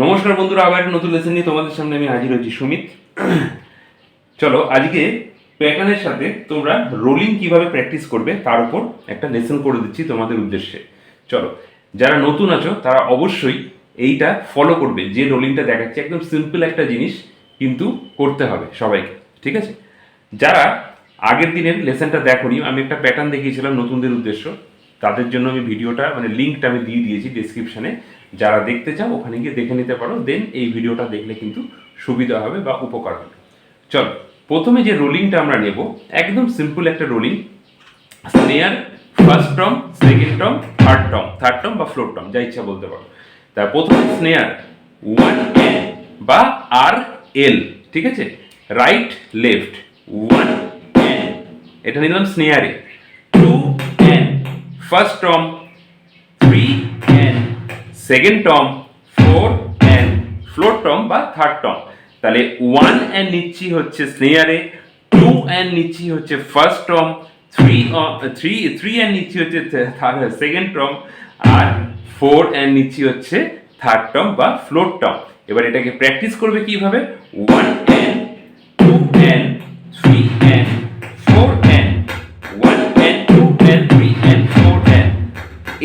নমস্কার বন্ধুরা, আবার একটা নতুন লেসন নিয়ে তোমাদের সামনে আমি হাজির হয়েছি সুমিত। চলো আজকে প্যাটার্নের সাথে তোমরা রোলিং কিভাবে প্র্যাকটিস করবে তার উপর একটা লেসন করে দিচ্ছি তোমাদের উদ্দেশ্যে। চলো, যারা নতুন আছো তারা অবশ্যই এইটা ফলো করবে। যে রোলিংটা দেখাচ্ছে একদম সিম্পল একটা জিনিস, কিন্তু করতে হবে সবাইকে, ঠিক আছে? যারা আগের দিনের লেসনটা দেখোনি, আমি একটা প্যাটার্ন দেখিয়েছিলাম নতুনদের উদ্দেশ্য, তাদের জন্য আমি ভিডিওটা লিঙ্কটা আমি দিয়ে দিয়েছি ডিসক্রিপশানে। যারা দেখতে চাও ওখানে গিয়ে দেখে নিতে পারো, দেন এই ভিডিওটা দেখলে কিন্তু সুবিধা হবে বা উপকার হবে। চলো, প্রথমে যে রোলিংটা আমরা নেব একদম সিম্পল একটা rolling. Snare, first Tom, second Tom, third Tom বা ফ্লোর টম, যা ইচ্ছা বলতে পারো। তার প্রথমে স্নেয়ার 1N বা RL, ঠিক আছে? রাইট লেফট 1N, এটা নিলাম স্নেয়ারে। 2N first Tom, 3N second Tom, 4N floor Tom বা থার্ড টম। তাহলে 1N নিচ্ছি হচ্ছে স্নেয়ারে, 2N নিচ্ছি হচ্ছে ফার্স্ট টম, 3N নিচ্ছি হচ্ছে সেকেন্ড টম, আর 4N নিচ্ছি হচ্ছে থার্ড টম বা ফ্লোর টম। এবার এটাকে প্র্যাকটিস করবে কিভাবে? 1N 2N 3N 4N 1N 2N 3N 4N।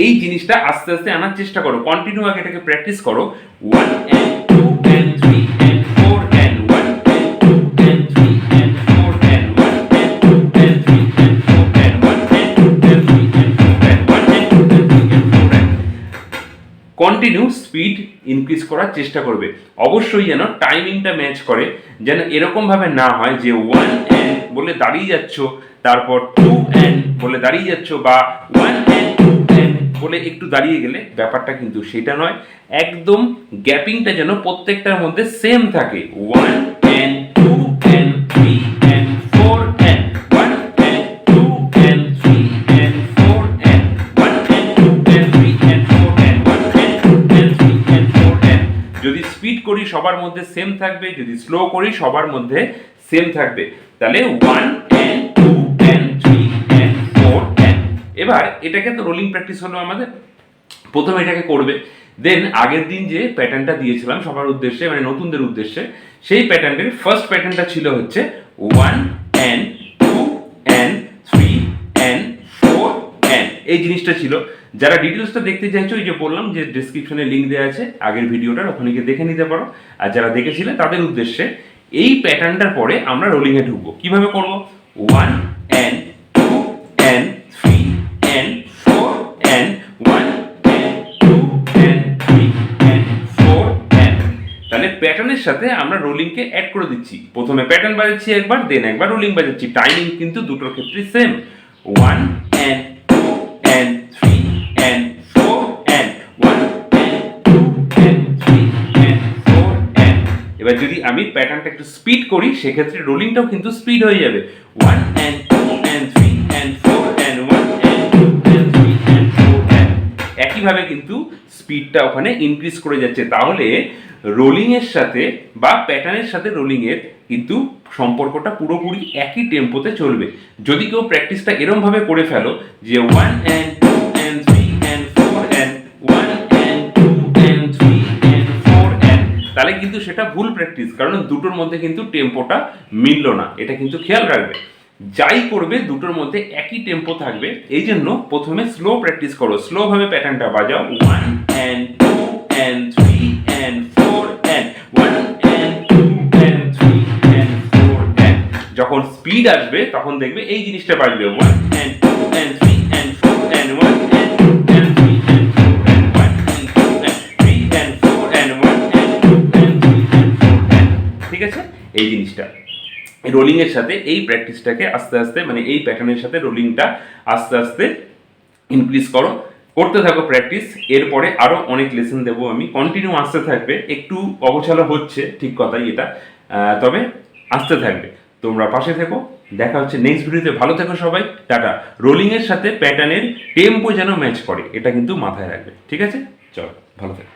এই জিনিসটা আস্তে আস্তে আনার চেষ্টা করো, কন্টিনিউ আগে এটাকে প্র্যাকটিস করো। 1N 2N 3N 4N 1N 2N 3N 4N 1N 2N 3N 4N 1N 2N 3N 4N 1N 2N 3N 4N। Continue speed increase করার চেষ্টা করবে। অবশ্যই যেন টাইমিংটা ম্যাচ করে, যেন এরকম ভাবে না হয় যে 1N বলে দাঁড়িয়ে যাচ্ছ, তারপর 2N বলে দাঁড়িয়ে যাচ্ছ, বা 1N 2N বলে একটু দাঁড়িয়ে গেলে, ব্যাপারটা কিন্তু সেটা নয়। একদম গ্যাপিংটা যেন প্রত্যেকটার মধ্যে সেম থাকে। 1N 2N 3N 4N 1N 2N 3N 4N 1N 2N 3N 4N 1N 2N 3N 4N। যদি স্পিড করি সবার মধ্যে সেম থাকবে, যদি স্লো করি সবার মধ্যে সেম থাকবে। তাহলে 1N 2N 3N 4N। এবার এটাকে তো রোলিং প্র্যাকটিস হলো আমাদের, প্রথমে এটাকে করবে। দেন আগের দিন যে প্যাটার্নটা দিয়েছিলাম সবার উদ্দেশ্যে, নতুনদের উদ্দেশ্যে, সেই প্যাটার্নের ফার্স্ট প্যাটার্নটা ছিল হচ্ছে 1N 2N 3N 4N। এই জিনিসটা ছিল। যারা ডিটেলসটা দেখতে চাইছো, এই যে বললাম যে ডিসক্রিপশনে লিঙ্ক দেওয়া আছে আগের ভিডিওটার, ওখানে গিয়ে দেখে নিতে পারো। আর যারা দেখেছিলে তাদের উদ্দেশ্যে, এই প্যাটার্নটার পরে আমরা রোলিংয়ে ঢুকবো। কিভাবে করবো? 1N 2N 3N 4N 1N 2N 3N 4N। তাহলে প্যাটার্নের সাথে আমরা রোলিংকে অ্যাড করে দিচ্ছি। প্রথমে প্যাটার্ন বাজাচ্ছি একবার, দেন একবার রোলিং বাজাচ্ছি। টাইমিং কিন্তু দুটোর ক্ষেত্রে same. 1N 2N 3N 4N 1N 2N 3N 4N। এবার যদি আমি প্যাটার্নটা একটু স্পিড করি, সেক্ষেত্রে রোলিংটাও কিন্তু স্পিড হয়ে যাবে। 1N 2N 3N 4N 1N 2N 3N 4N। একইভাবে কিন্তু স্পিডটা ওখানে ইনক্রিজ করে যাচ্ছে। তাহলে রোলিংয়ের সাথে বা প্যাটার্নের সাথে রোলিংয়ের কিন্তু সম্পর্কটা পুরোপুরি একই টেম্পোতে চলবে। যদি কেউ প্র্যাকটিসটা এরমভাবে করে ফেলো যে 1N 2N 3N 4N 1N 2N 3N 4N, তাহলে কিন্তু সেটা ভুল প্র্যাকটিস, কারণ দুটোর মধ্যে কিন্তু টেম্পোটা মিলল না। এটা কিন্তু খেয়াল রাখবে। যাই করবে দুটোর মধ্যে একই টেম্পো থাকবে। এই জন্য প্রথমে স্লো প্র্যাকটিস করো, স্লোভাবে প্যাটার্নটা বাজাও। 1N 2N 3N 4N 1N 2N 3N 4N। যখন স্পিড আসবে তখন দেখবে এই জিনিসটা বাজবে। 1N 2N 3N 4N 1N 2N 3N 4N 1N 2N 3N 4N 1N 2N 3N 4N। ঠিক আছে? এই জিনিসটা রোলিং এর সাথে এই প্র্যাকটিসটাকে আস্তে আস্তে, এই প্যাটার্নের সাথে রোলিংটা আস্তে আস্তে ইনক্রিজ করো, করতে থাকো প্র্যাকটিস। এরপরে আরো অনেক লেসন দেবো আমি, কন্টিনিউ আসতে থাকবে। একটু অগোছালো হচ্ছে, ঠিক কথাই এটা, তবে আসতে থাকবে। তোমরা পাশে থেকো, দেখা হচ্ছে নেক্সট ভিডিওতে। ভালো থেকো সবাই, টাটা। রোলিং এর সাথে প্যাটার্নের টেম্পো যেন ম্যাচ করে, এটা কিন্তু মাথায় রাখবে। ঠিক আছে? চলো, ভালো থেকো।